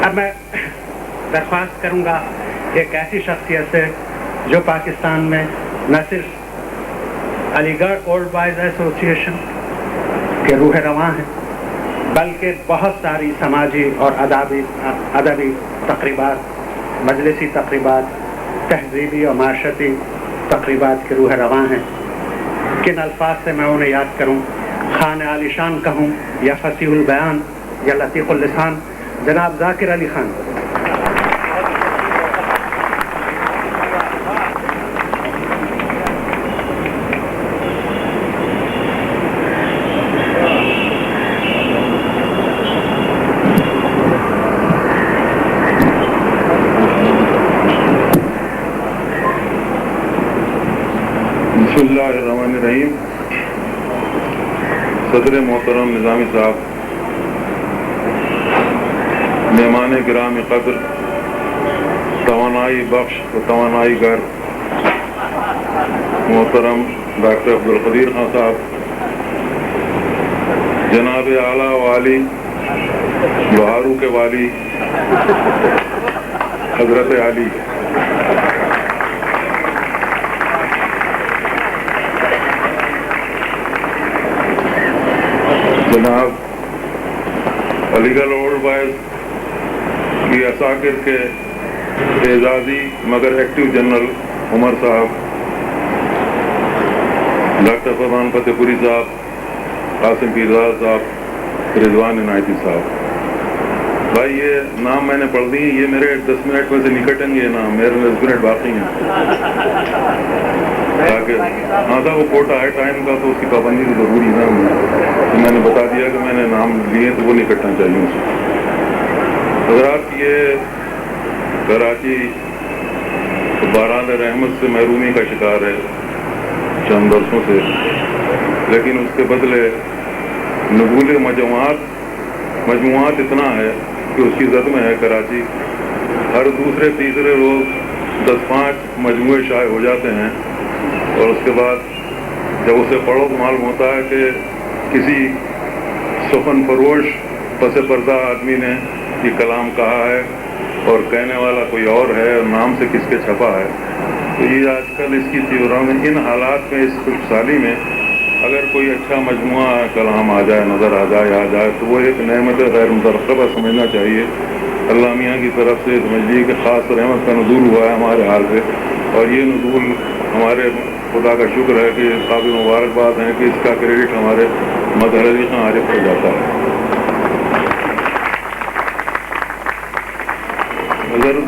اب میں درخواست کروں گا ایک ایسی شخصیت سے جو پاکستان میں نہ صرف علی گڑھ اولڈ بوائز ایسوسی ایشن کے روح رواں ہیں بلکہ بہت ساری سماجی اور ادبی تقریبات، مجلسی تقریبات، تہذیبی اور معاشرتی تقریبات کے روح رواں ہیں۔ کن الفاظ سے میں انہیں یاد کروں؟ خان عالی شان کہوں یا فصیح البیان یا لطیف اللسان؟ جناب ذاکر علی خان، بسم اللہ الرحمن الرحیم۔ صدر محترم نظامی صاحب، مہمان گرامی قدر، توانائی بخش و توانائی گر محترم ڈاکٹر عبدالقدیر خان صاحب، جناب اعلیٰ والی لوہارو کے والی حضرت علی، جناب علی گڑھ اولڈ بوائز کی اساکر کے اعزازی مگر ایکٹیو جنرل عمر صاحب، ڈاکٹر فرمان فتح پوری صاحب، قاسم پیرزاد صاحب، رضوان عنایتی صاحب۔ بھائی یہ نام میں نے پڑھ دی، یہ میرے 10 منٹ میں سے نکٹیں گے نام، میرے 10 منٹ باقی ہیں تاکہ ہاں تھا وہ کوٹا ہے ٹائم کا تو اس کی پابندی تو ضروری ہے نا، میں نے بتا دیا کہ میں نے نام لیے تو وہ نہیں کٹنا چاہیے اسے۔ حضرات، یہ کراچی باران رحمت سے محرومی کا شکار ہے چند برسوں سے، لیکن اس کے بدلے نبول مجموعات اتنا ہے کہ اس کی زد میں ہے کراچی۔ ہر دوسرے تیسرے روز 10-5 مجموعے شائع ہو جاتے ہیں، اور اس کے بعد جب اسے پڑھو تو معلوم ہوتا ہے کہ کسی سخن فروش پس پردہ آدمی نے یہ کلام کہا ہے اور کہنے والا کوئی اور ہے اور نام سے کس کے چھپا ہے۔ تو یہ آج کل اس کی تیوروں میں، ان حالات میں، اس خوش سالی میں اگر کوئی اچھا مجموعہ کلام آ جائے، نظر آ جائے تو وہ ایک نعمت غیر مترقبہ سمجھنا چاہیے۔ اللہ میاں کی طرف سے سمجھ لیجیے کہ خاص رحمت کا نزول ہوا ہے ہمارے حال پہ، اور یہ نزول ہمارے خدا کا شکر ہے کہ قابل مبارکباد ہیں کہ اس کا کریڈٹ ہمارے مظہر علی خان عارف کو جاتا ہے۔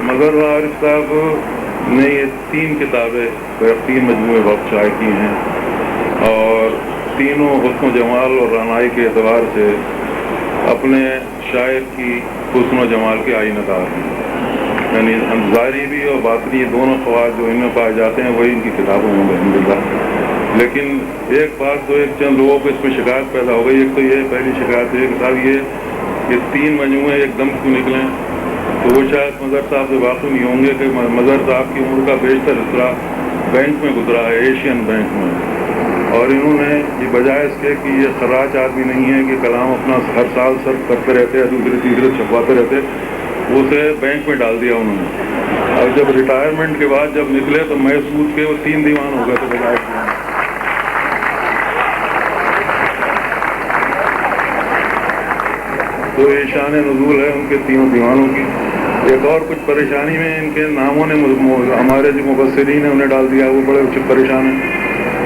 مظہر عارف صاحب نے یہ 3 کتابیں 3 مجموعے وقت شائع کی ہیں، اور تینوں حسن و جمال اور رعنائی کے اعتبار سے اپنے شاعر کی حسن و جمال کے آئینہ دار ہیں، یعنی ظاہری بھی اور باطنی دونوں خواص جو ان میں پائے جاتے ہیں وہی ان کی کتابوں میں الحمدللہ۔ لیکن ایک بات تو ایک چند لوگوں کو اس میں شکایت پیدا ہو گئی۔ ایک تو یہ پہلی شکایت ہے کہ صاحب یہ 3 مجموعے ایک دم کیوں نکلیں؟ تو وہ شاید مظہر صاحب سے واقف نہیں ہوں گے کہ مظہر صاحب کی عمر کا بیشتر حصہ بینک میں گزرا ہے، ایشین بینک میں، اور انہوں نے یہ بجائے اس کے کہ یہ خراج آدمی نہیں ہے کہ کلام اپنا ہر سال صرف کرتے رہتے ہیں، دوسرے تیسرے چھپواتے رہتے، اسے بینک میں ڈال دیا انہوں نے۔ اور جب ریٹائرمنٹ کے بعد جب نکلے تو محسوس کے وہ 3 دیوان ہو گئے تھے بجائے۔ تو یہ شان نزول ہے ان کے 3 دیوانوں کی۔ ایک اور کچھ پریشانی میں ان کے ناموں نے ہمارے جو مبصرین ہیں انہیں ڈال دیا، وہ بڑے پریشان ہیں۔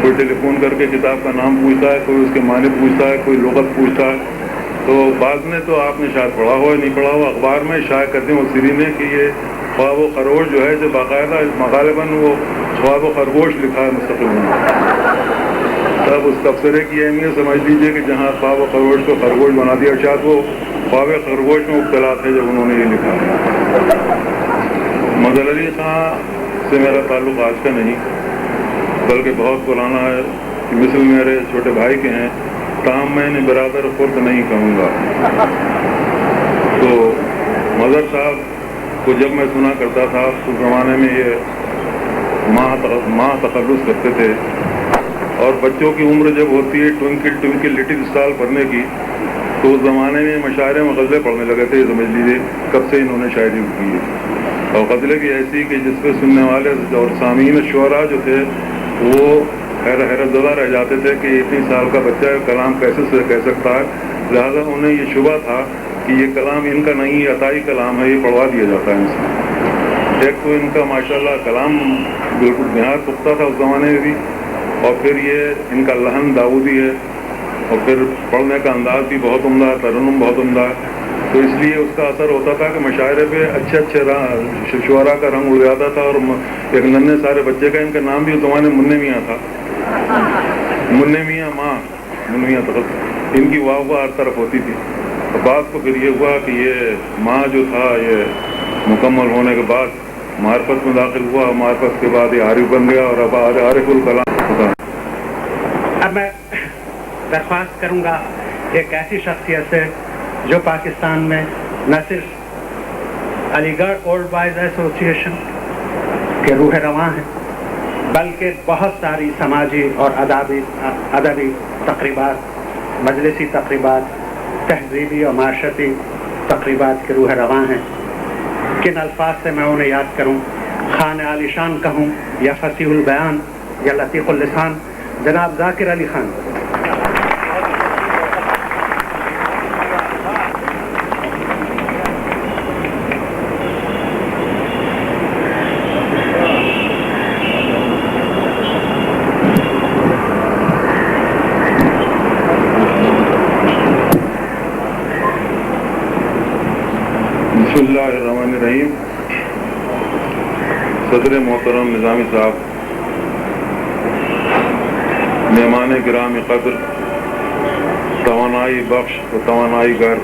کوئی ٹیلی فون کر کے کتاب کا نام پوچھتا ہے، کوئی اس کے معنی پوچھتا ہے، کوئی لغت پوچھتا ہے۔ تو بعض نے تو آپ نے شاید پڑھا ہوا نہیں پڑھا ہوا، اخبار میں شائع کرتے ہیں مبصرین نے کہ یہ خواب و خرگوش جو ہے، جو باقاعدہ غالباً وہ خواب و خرگوش لکھا ہے مستقل میں۔ تب اس تبصرے کی اہمیت سمجھ لیجیے کہ جہاں خواب و خرگوش کو خرگوش بنا دیا، شاید وہ خواب خرگوش میں مبتلا تھے جب انہوں نے یہ لکھا ہے۔ مظہر علی خان سے میرا تعلق آج کا نہیں بلکہ بہت پرانا ہے، مثل میرے چھوٹے بھائی کے ہیں، تاہم میں انہیں برادر خرد نہیں کہوں گا۔ تو مظہر صاحب کو جب میں سنا کرتا تھا اس زمانے میں یہ ماہ تخلص کرتے تھے، اور بچوں کی عمر جب ہوتی ہے ٹوئنکل ٹوئنکل لٹل اسٹار پڑھنے کی، تو اس زمانے میں مشاعرے میں غزلیں پڑھنے لگے تھے. سمجھ لیجیے کب سے انہوں نے شاعری کی ہے. اور غزلیں بھی ایسی کہ جس پہ سننے والے اور سامعین شعراء جو تھے وہ حیرت زدہ رہ جاتے تھے کہ اتنی سال کا بچہ کلام کیسے سے کہہ سکتا ہے. لہٰذا انہیں یہ شبہ تھا کہ یہ کلام ان کا نہیں، یہ عطائی کلام ہے، یہ پڑھوا دیا جاتا ہے ان سے. ایک تو ان کا ماشاءاللہ کلام بالکل نہایت پختہ تھا اس زمانے میں بھی، اور پھر یہ ان کا لحن داؤدی ہے، اور پھر پڑھنے کا انداز بھی بہت عمدہ ہے، ترنم بہت عمدہ ہے. تو اس لیے اس کا اثر ہوتا تھا کہ مشاعرے پہ اچھے شعراء کا رنگ اڑ جاتا تھا. اور ایک ننھے سارے بچے کا ان کا نام بھی اس زمانے میں منع میاں تھا. منع میاں ماں، منع میاں طرف ان کی واہ واہ ہر طرف ہوتی تھی. اور بعد کو پھر یہ ہوا کہ یہ ماں جو تھا یہ مکمل ہونے کے بعد معرفت میں داخل ہوا، معرفت کے بعد یہ عارف بن گیا اور اب عارف الکلام ہوتا. اب میں درخواست کروں گا ایک ایسی شخصیت سے جو پاکستان میں نہ صرف علی گڑھ اولڈ بوائز ایسوسیشن کے روح رواں ہیں بلکہ بہت ساری سماجی اور ادبی تقریبات، مجلسی تقریبات، تہذیبی اور معاشرتی تقریبات کے روح رواں ہیں. کن الفاظ سے میں انہیں یاد کروں؟ خان عالی شان کہوں یا فصیح البیان یا لطیف اللسان، جناب ذاکر علی خان. بسم اللہ الرحمن الرحیم. صدر محترم نظامی صاحب، مہمان گرامی قدر، توانائی بخش و توانائی گر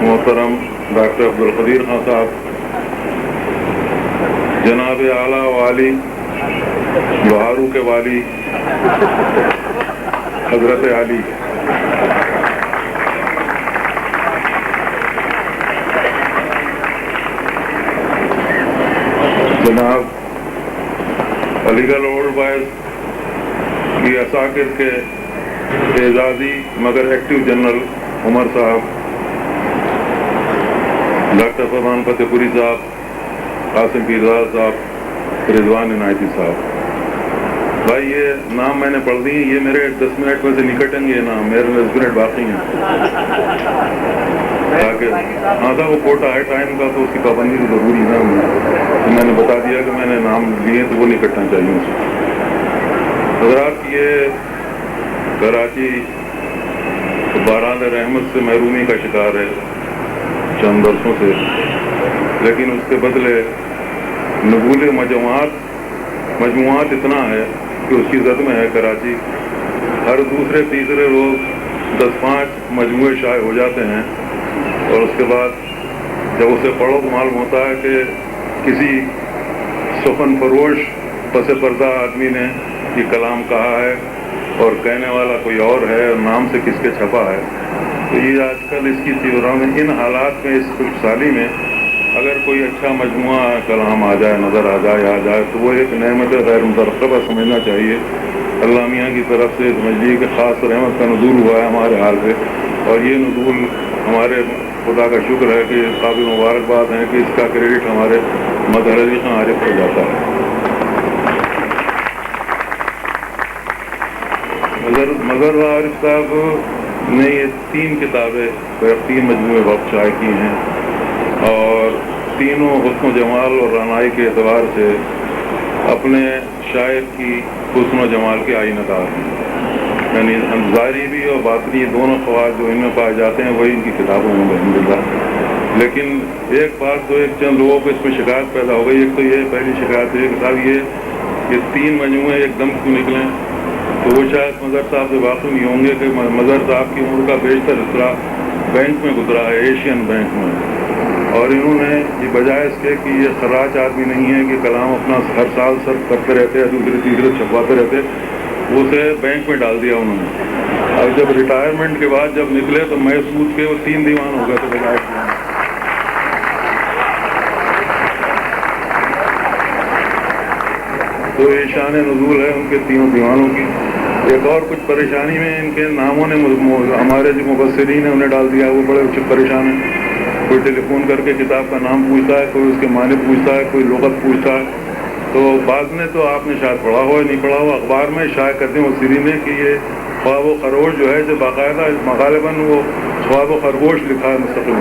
محترم ڈاکٹر عبدالقدیر خان صاحب، جناب اعلیٰ والی بہارو کے والی حضرت علی، جناب علی گڑھ اولڈ بوائز کی اساکر کے اعزازی مگر ایکٹیو جنرل عمر صاحب، ڈاکٹر فرمان فتح پوری صاحب، قاسم پیرزاد صاحب، رضوان عنایتی صاحب. بھائی یہ نام میں نے پڑھ دی، یہ میرے 10 منٹ میں سے نکٹیں گے. یہ نام میرے 10 منٹ باقی ہیں تاکہ ہاں تھا وہ کوٹا ہے ٹائم کا، تو اس کی پابندی تو ضروری ہے. میں نے بتا دیا کہ میں نے نام لیے تو وہ نہیں کٹنا چاہیے اسے. حضرات، یہ کراچی باران رحمت سے محرومی کا شکار ہے چند برسوں سے، لیکن اس کے بدلے نبول مجموعات اتنا ہے کہ اس کی زد میں ہے کراچی. ہر دوسرے تیسرے روز 10-5 مجموعے شائع ہو جاتے ہیں، اور اس کے بعد جب اسے پڑھو تو معلوم ہوتا ہے کہ کسی سخن فروش پس پردہ آدمی نے یہ کلام کہا ہے اور کہنے والا کوئی اور ہے، اور نام سے کس کے چھپا ہے. تو یہ آج کل اس کی تیورا میں، ان حالات میں، اس کچھ سالی میں اگر کوئی اچھا مجموعہ کلام آ جائے، نظر آ جائے تو وہ ایک نعمت غیر مترقبہ سمجھنا چاہیے. اللہ میاں کی طرف سے سمجھیے کہ خاص رحمت کا نزول ہوا ہے ہمارے حال پہ، اور یہ نزول ہمارے خدا کا شکر ہے کہ قابل مبارکباد ہیں کہ اس کا کریڈٹ ہمارے مظہر علی خان عارف کو جاتا ہے. مظہر عارف صاحب نے یہ 3 کتابیں 3 مجموعے وقت شائع کی ہیں، اور تینوں حسن و جمال اور رعنائی کے اعتبار سے اپنے شاعر کی حسن و جمال کے آئینہ دار ہیں. یعنی ظاہری بھی اور باطنی دونوں فوائد جو ان میں پائے جاتے ہیں وہی ان کی کتابوں میں الحمدللہ. لیکن ایک بات تو ایک چند لوگوں کو اس میں شکایت پیدا ہو گئی. ایک تو یہ پہلی شکایت ہے کہ صاحب یہ 3 مجموعے ایک دم کیوں نکلیں. تو وہ شاید مظہر صاحب سے واقف نہیں ہوں گے کہ مظہر صاحب کی عمر کا بیشتر حصہ بینک میں گزرا ہے، ایشین بینک میں، اور انہوں نے یہ بجائے اس کے کہ یہ خراج آدمی نہیں ہے کہ کلام اپنا ہر سال صرف کرتے رہتے، دوسرے تیسرے چھپواتے رہتے، اسے بینک میں ڈال دیا انہوں نے. اور جب ریٹائرمنٹ کے بعد جب نکلے تو محسوس کے وہ 3 دیوان ہو گئے تھے بجائے. تو یہ شان نزول ہے ان کے 3 دیوانوں کی. ایک اور کچھ پریشانی میں ان کے ناموں نے ہمارے جو مبصرین ہیں انہیں ڈال دیا، وہ بڑے پریشان ہیں. کوئی ٹیلی فون کر کے کتاب کا نام پوچھتا ہے، کوئی اس کے معنی پوچھتا ہے، کوئی لغت پوچھتا ہے. تو بعض نے تو آپ نے شاید پڑھا ہو یا نہیں پڑھا ہو، اخبار میں شائع کرتے ہیں مبصرین نے کہ یہ خواب و خرگوش جو ہے جو باقاعدہ غالباً وہ خواب و خرگوش لکھا ہے مستقل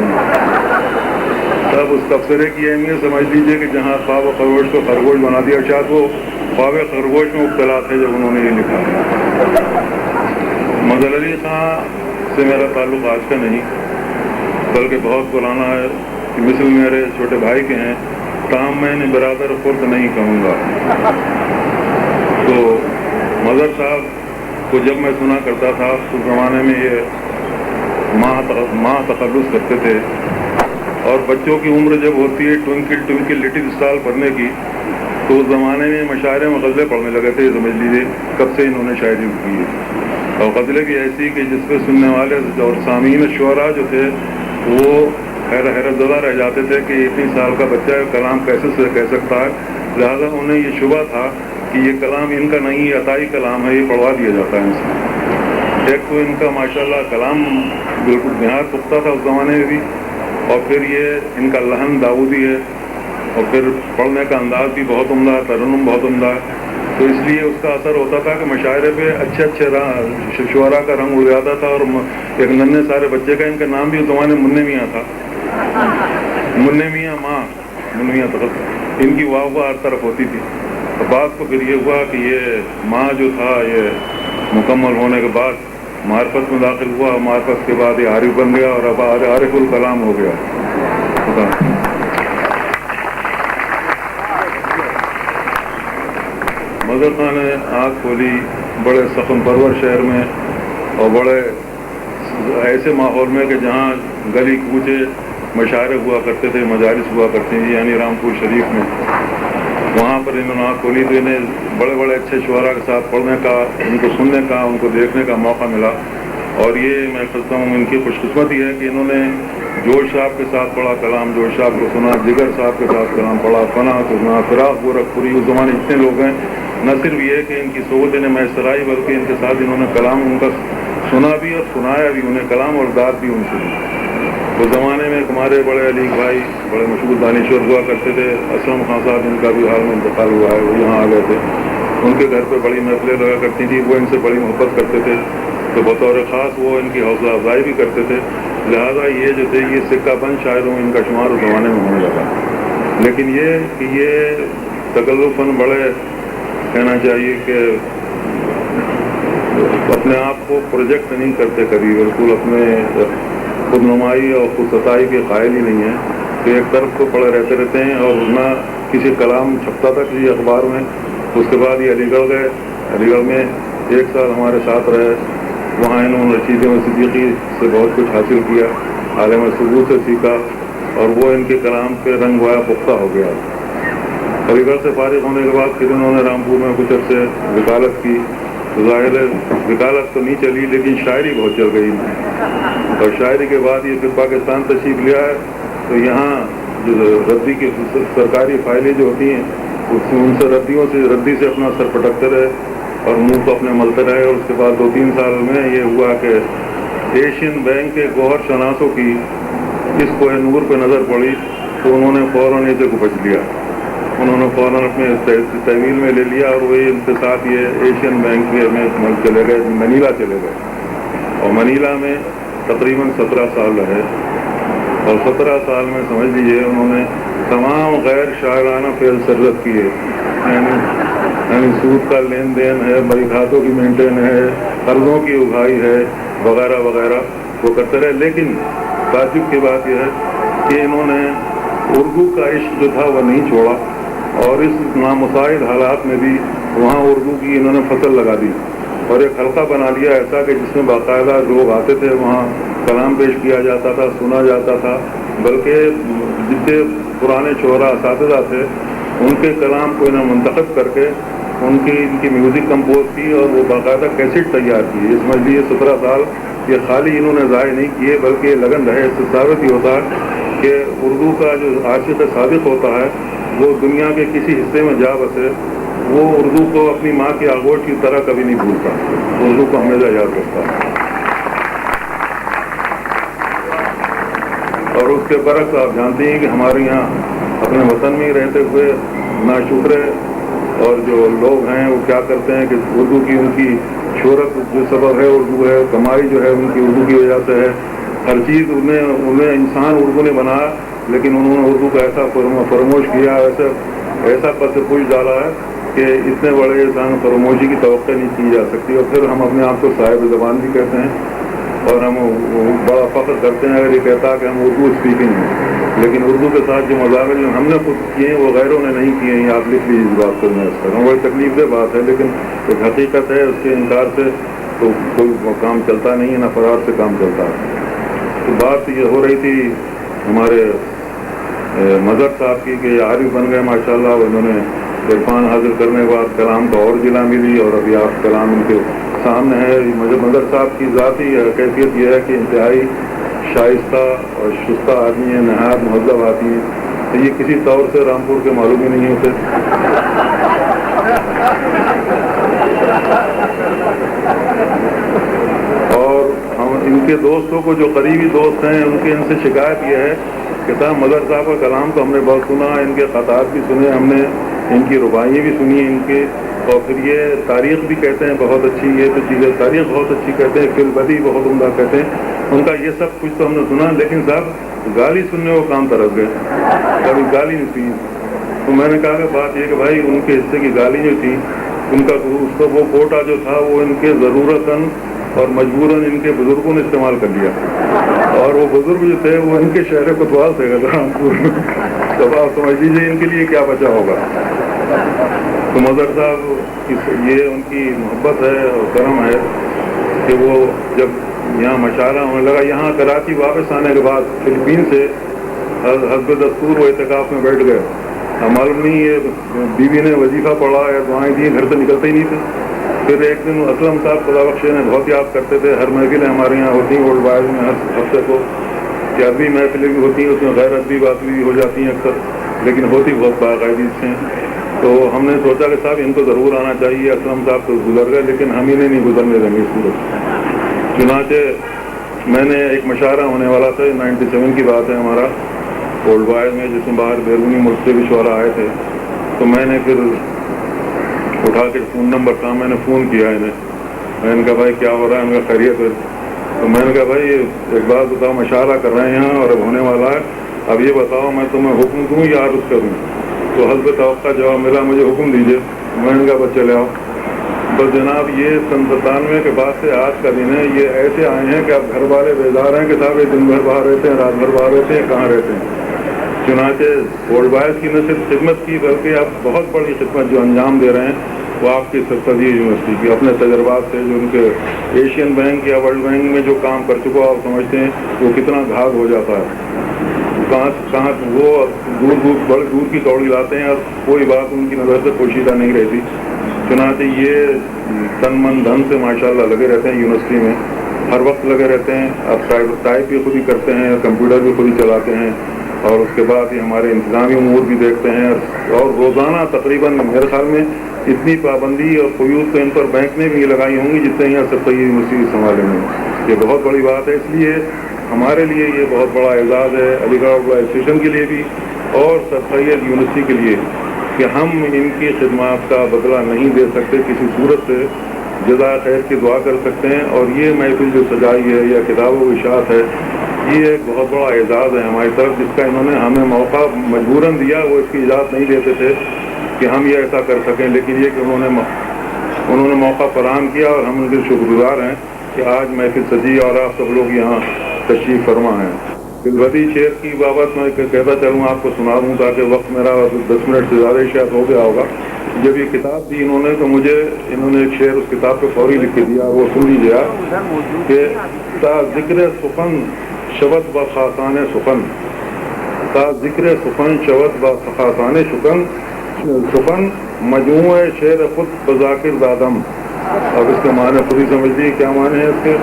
تب اس تبصرے کی اہمیت سمجھ لیجیے کہ جہاں خواب و خرگوش کو خرگوش بنا دیا، شاید وہ خواب خرگوش میں مبتلا تھے جب انہوں نے یہ لکھا. مظہر علی خان سے میرا تعلق آج کا نہیں بلکہ بہت پرانا ہے، مثل میرے چھوٹے بھائی کے ہیں، تاہم میں انہیں برادر خرد نہیں کہوں گا. تو مظہر صاحب کو جب میں سنا کرتا تھا اس زمانے میں یہ ماہ تخلص کرتے تھے، اور بچوں کی عمر جب ہوتی ہے ٹوئنکل ٹوئنکل لٹل اسٹار پڑھنے کی، تو اس زمانے میں مشاعرے میں غزلیں پڑھنے لگے تھے. سمجھ لیجیے کب سے انہوں نے شاعری کی ہے، اور غزلیں بھی ایسی کہ جس پہ سننے والے اور سامعین شعراء جو تھے وہ حیرت زدہ رہ جاتے تھے کہ اتنی سال کا بچہ کلام کیسے سے کہہ سکتا ہے. لہذا انہیں یہ شبہ تھا کہ یہ کلام ان کا نہیں، عطائی کلام ہے، یہ پڑھوا دیا جاتا ہے ان سے. ایک تو ان کا ماشاءاللہ کلام بالکل نہایت پختہ تھا اس زمانے میں بھی، اور پھر یہ ان کا لحن داؤدی ہے، اور پھر پڑھنے کا انداز بھی بہت عمدہ ہے، ترنم بہت عمدہ ہے. تو اس لیے اس کا اثر ہوتا تھا کہ مشاعرے پہ اچھے اچھے شعراء کا رنگ اڑ جاتا تھا. اور ایک ننھے سارے بچے کا ان کا نام بھی اس زمانے منع میاں تھا، منع میاں ماں، منع میاں تخت، ان کی واہ واہ ہر طرف ہوتی تھی. اور بعد کو پھر یہ ہوا کہ یہ ماں جو تھا یہ مکمل ہونے کے بعد معرفت میں داخل ہوا، معرفت کے بعد یہ عارف بن گیا، اور اب عارف الکلام ہو گیا. مظہر خان نے آنکھ کھولی بڑے سخن پرور شہر میں، اور بڑے ایسے ماحول میں کہ جہاں گلی کوچے مشاعرے ہوا کرتے تھے، مجالس ہوا کرتے تھے، یعنی رامپور شریف میں. وہاں پر انہوں نے آنکھ کھولی تو انہیں بڑے بڑے اچھے شعراء کے ساتھ پڑھنے کا، ان کو سننے کا، ان کو دیکھنے کا موقع ملا. اور یہ میں سمجھتا ہوں ان کی خوش قسمتی ہے کہ انہوں نے جوش صاحب کے ساتھ پڑھا کلام، جوش صاحب کو سنا، جگر صاحب کے ساتھ کلام پڑھا، فنا کو سنا، فراق گورکھپوری، اس زمانے اتنے لوگ ہیں. نہ صرف یہ کہ ان کی صحبت انہیں میسر آئی بلکہ ان کے ساتھ انہوں نے کلام ان کا سنا بھی اور سنایا بھی انہیں کلام، اور داد بھی ان سے دی. اس زمانے میں ہمارے بڑے علی بھائی بڑے مشہور دانشور ہوا کرتے تھے، اسلم خان صاحب ان کا بھی حال میں انتقال ہوا ہے، وہ یہاں آ گئے تھے. ان کے گھر پہ بڑی محفلیں لگا کرتی تھی، وہ ان سے بڑی محبت کرتے تھے، تو بطور خاص وہ ان کی حوصلہ افزائی بھی کرتے تھے. لہذا یہ جو تھے یہ سکہ بند شاعروں ان کا شمار اس زمانے میں ہونے لگا. لیکن یہ کہ یہ تکلفاً بڑے کہنا چاہیے کہ اپنے آپ کو پروجیکٹ نہیں کرتے کبھی، بالکل اپنے خود نمائی اور خود ستائی کے قائل ہی نہیں ہیں کہ ایک طرف کو پڑے رہتے ہیں. اور نہ کسی کلام چھپتا تھا کسی اخبار میں. اس کے بعد یہ علی گڑھ گئے، علی گڑھ میں 1 سال ہمارے ساتھ رہے. وہاں انہوں نے رشید صدیقی سے بہت کچھ حاصل کیا، عالم ثبوت سے سیکھا، اور وہ ان کے کلام پہ رنگ گویا پختہ ہو گیا. علی گڑھ سے فارغ ہونے کے بعد پھر انہوں نے رامپور میں کچھ عرصے وکالت کی. ظاہر ہے وکالت تو نہیں چلی لیکن شاعری بہت چل گئی. اور شاعری کے بعد یہ پھر پاکستان تشریف لیا ہے. تو یہاں جو ردی کی سرکاری فائلیں جو ہوتی ہیں ان سے ردی سے اپنا سر پٹکتے رہے اور منہ کو اپنے ملتے رہے. اور اس کے بعد 2-3 سال میں یہ ہوا کہ ایشین بینک کے گوہر شناسوں کی اس کوہ نور پہ نظر پڑی تو انہوں نے فوراً اسے کو بچ لیا. انہوں نے فوراً اپنے تحویل میں لے لیا، اور وہی ان کے ساتھ یہ ایشین بینک میں چلے گئے، منیلا چلے گئے. اور منیلا میں تقریباً 17 سال رہے. اور 17 سال میں سمجھ لیجیے انہوں نے تمام غیر شاعرانہ فعل سرزد کیے، یعنی سود کا لین دین ہے، بڑی کھاتوں کی مینٹین ہے، قرضوں کی اگھائی ہے، وغیرہ وغیرہ وہ کرتے رہے. لیکن تعجب کی بات یہ ہے کہ انہوں نے اردو کا عشق جو تھا وہ نہیں چھوڑا، اور اس نامساعد حالات میں بھی وہاں اردو کی انہوں نے فصل لگا دی اور ایک حلقہ بنا لیا ایسا کہ جس میں باقاعدہ لوگ آتے تھے، وہاں کلام پیش کیا جاتا تھا، سنا جاتا تھا. بلکہ جتنے پرانے شعراء اساتذہ تھے ان کے کلام کو انہیں منتخب کر کے ان کی میوزک کمپوز کی اور وہ باقاعدہ کیسٹ تیار کی. اس میں یہ 17 سال یہ خالی انہوں نے ضائع نہیں کیے بلکہ یہ لگن رہے. اس سے ثابت ہی ہوتا ہے کہ اردو کا جو عاشق صادق ہوتا ہے وہ دنیا کے کسی حصے میں جا بسے وہ اردو کو اپنی ماں کی آغوش کی طرح کبھی نہیں بھولتا، اردو کو ہمیشہ یاد رکھتا ہے۔ اور اس کے برعکس آپ جانتے ہیں کہ ہمارے یہاں اپنے وطن میں ہی رہتے ہوئے ناشکرے اور جو لوگ ہیں وہ کیا کرتے ہیں کہ اردو کی ان کی شہرت جو سبب ہے اردو ہے، کمائی جو ہے ان کی اردو کی وجہ سے ہے، ہر چیز انہیں انسان اردو نے بنایا، لیکن انہوں نے اردو کا ایسا فراموش کیا، ایسا پس پوچھ ڈالا ہے کہ اتنے بڑے انسان فراموشی کی توقع نہیں کی جا سکتی۔ اور پھر ہم اپنے آپ کو صاحب زبان بھی کہتے ہیں اور ہم بڑا فخر کرتے ہیں اگر یہ کہتا کہ ہم اردو اسپیکنگ ہیں، لیکن اردو کے ساتھ جو مظاہر جو ہم نے خود کیے ہیں وہ غیروں نے نہیں کیے ہیں۔ آپ لکھ لیجیے اس بات کو، میں اس طرح بڑی تکلیف دہ بات ہے، لیکن ایک حقیقت ہے، اس کے انکار سے تو کوئی کام چلتا نہیں ہے، نہ فرار سے کام چلتا ہے۔ تو بات یہ ہو رہی تھی ہمارے مظہر صاحب کی کہ عارف بن گئے ماشاءاللہ، انہوں نے عرفان حاصل کرنے کے بعد کلام کو اور جلا ملی، اور ابھی آپ کلام ان کے سامنے ہے۔ مظہر صاحب کی ذاتی کیفیت یہ ہے کہ انتہائی شائستہ اور شستہ آدمی ہے، نہایت مہذب آدمی ہے، تو یہ کسی طور سے رامپور کے معلوم ہی نہیں ہوتے۔ اور ہم ان کے دوستوں کو جو قریبی دوست ہیں ان سے شکایت یہ ہے کہ صاحب مظہر صاحب کا کلام تو ہم نے بہت سنا، ان کے خطاب بھی سنے ہم نے، ان کی رباعیاں بھی سنی ان کے، اور پھر یہ تاریخ بھی کہتے ہیں بہت اچھی، یہ تو چیزیں تاریخ بہت اچھی کہتے ہیں، فی البدی بہت عمدہ کہتے ہیں، ان کا یہ سب کچھ تو ہم نے سنا، لیکن صاحب گالی سننے کو کام طرف گئے، کبھی گالی نہیں سنی۔ تو میں نے کہا کہ بات یہ کہ بھائی ان کے حصے کی گالی جو تھی، ان کا اس کو وہ کوٹا جو تھا وہ ان کے ضرورتاً اور مجبوراً ان کے بزرگوں نے استعمال کر لیا، اور وہ بزرگ جو تھے وہ ان کے شہر کوتوال تھے رامپور میں، تو آپ سمجھ لیجیے ان کے لیے کیا بچا ہوگا۔ تو مظہر صاحب یہ ان کی محبت ہے اور کرم ہے کہ وہ جب یہاں مشاعرہ ہونے لگا، یہاں کراچی واپس آنے کے بعد فلپین سے حسب دستور وہ اعتکاف میں بیٹھ گئے۔ معلوم نہیں یہ بیوی نے وظیفہ پڑھا یا دعائیں دی، گھر سے نکلتے ہی نہیں تھے۔ پھر ایک دن اسلم صاحب خدا بخشے نے بہت یاد کرتے تھے، ہر محفلیں ہمارے یہاں ہوتی ہیں ورلڈ وائڈ میں ہر ہفتے کو، کہ ادبی محفلیں بھی ہوتی ہیں، اس میں غیر ادبی باتیں بھی ہو جاتی ہیں اکثر، لیکن ہوتی بہت باقاعدگی سے ہیں۔ تو ہم نے سوچا کہ صاحب ان کو ضرور آنا چاہیے، اسلم صاحب تو گزر گئے لیکن ہم انہیں نہیں گزرنے دیں گے اس صورت۔ چنانچہ میں نے ایک مشاعرہ ہونے والا تھا، 97 کی بات ہے ہمارا، ورلڈ وائڈ میں، جس میں باہر بیرونی ملک سے بھی شعراء آئے تھے، تو میں نے پھر اٹھا کے فون نمبر تھا، میں نے فون کیا انہیں، میں نے کہا بھائی کیا ہو رہا ہے، ان کا خیریت ہے؟ تو میں نے کہا بھائی ایک بات بتاؤ، مشاعرہ کر رہے ہیں یہاں اور اب ہونے والا ہے، اب یہ بتاؤ میں تمہیں حکم دوں یا عرض کروں؟ تو حسب توقع جواب ملا، مجھے حکم دیجیے۔ میں نے کہا بس چلے آؤ۔ بس جناب یہ 97 کے بعد سے آج کا دن ہے، یہ ایسے آئے ہیں کہ اب گھر والے بیدار ہیں کہ صاحب یہ دن بھر باہر رہتے ہیں، رات بھر باہر رہتے ہیں، کہاں رہتے ہیں۔ چنانچہ ورلڈ وائڈ کی نہ صرف خدمت کی بلکہ اب بہت بڑی خدمت جو انجام دے رہے ہیں وہ آپ کی سرسدی یونیورسٹی کی، اپنے تجربات سے جو ان کے ایشین بینک یا ورلڈ بینک میں جو کام کر چکا آپ سمجھتے ہیں وہ کتنا گھاگ ہو جاتا ہے، کہاں وہ دور بڑے دور کی دوڑی لاتے ہیں اور کوئی بات ان کی نظر سے پوشیدہ نہیں رہتی۔ چنانچہ یہ تن من دھن سے ماشاءاللہ لگے رہتے ہیں یونیورسٹی میں، ہر وقت لگے رہتے ہیں، اب ٹائپ بھی خود ہی کرتے ہیں، کمپیوٹر بھی خود ہی چلاتے ہیں، اور اس کے بعد یہ ہمارے انتظامی امور بھی دیکھتے ہیں، اور روزانہ تقریباً میرے خیال میں اتنی پابندی اور قیود تو ان پر بینک نے بھی لگائی ہوں گی جتنے یہاں سب سید یونیورسٹی سنبھالے میں۔ یہ بہت بڑی بات ہے، اس لیے ہمارے لیے یہ بہت بڑا اعزاز ہے، علی گڑھ اردو ایسوسیشن کے لیے بھی اور سر سید یونیورسٹی کے لیے، کہ ہم ان کی خدمات کا بدلہ نہیں دے سکتے، کسی صورت سے جزائے خیر کی دعا کر سکتے ہیں، اور یہ محفل جو سجائی ہے یا کتاب و اشاعت ہے، یہ ایک بہت بڑا اعزاز ہے ہماری طرف، جس کا انہوں نے ہمیں موقع مجبوراً دیا، وہ اس کی اجازت نہیں دیتے تھے کہ ہم یہ ایسا کر سکیں، لیکن یہ کہ انہوں نے موقع فراہم کیا، اور ہم ان کے شکر گزار ہیں کہ آج محفل سجی اور آپ سب لوگ یہاں تشریف فرما ہیں۔ فلبدی شعر کی بابت میں کہتا چلوں، آپ کو سنا دوں تاکہ وقت میرا 10 منٹ سے زیادہ شاید ہو گیا ہوگا۔ جب یہ کتاب دی انہوں نے تو مجھے انہوں نے ایک شعر اس کتاب پہ فوری لکھ کے دیا، وہ سن لیجیے کہ تا ذکر سخن شبت با خاصان سخن، تا ذکر سخن شبت با خاصان سخن مجموعہ شعر خود بذاکر دادم۔ اب اس کے معنی خود ہی سمجھ لیجیے کیا معنی ہے اس کے۔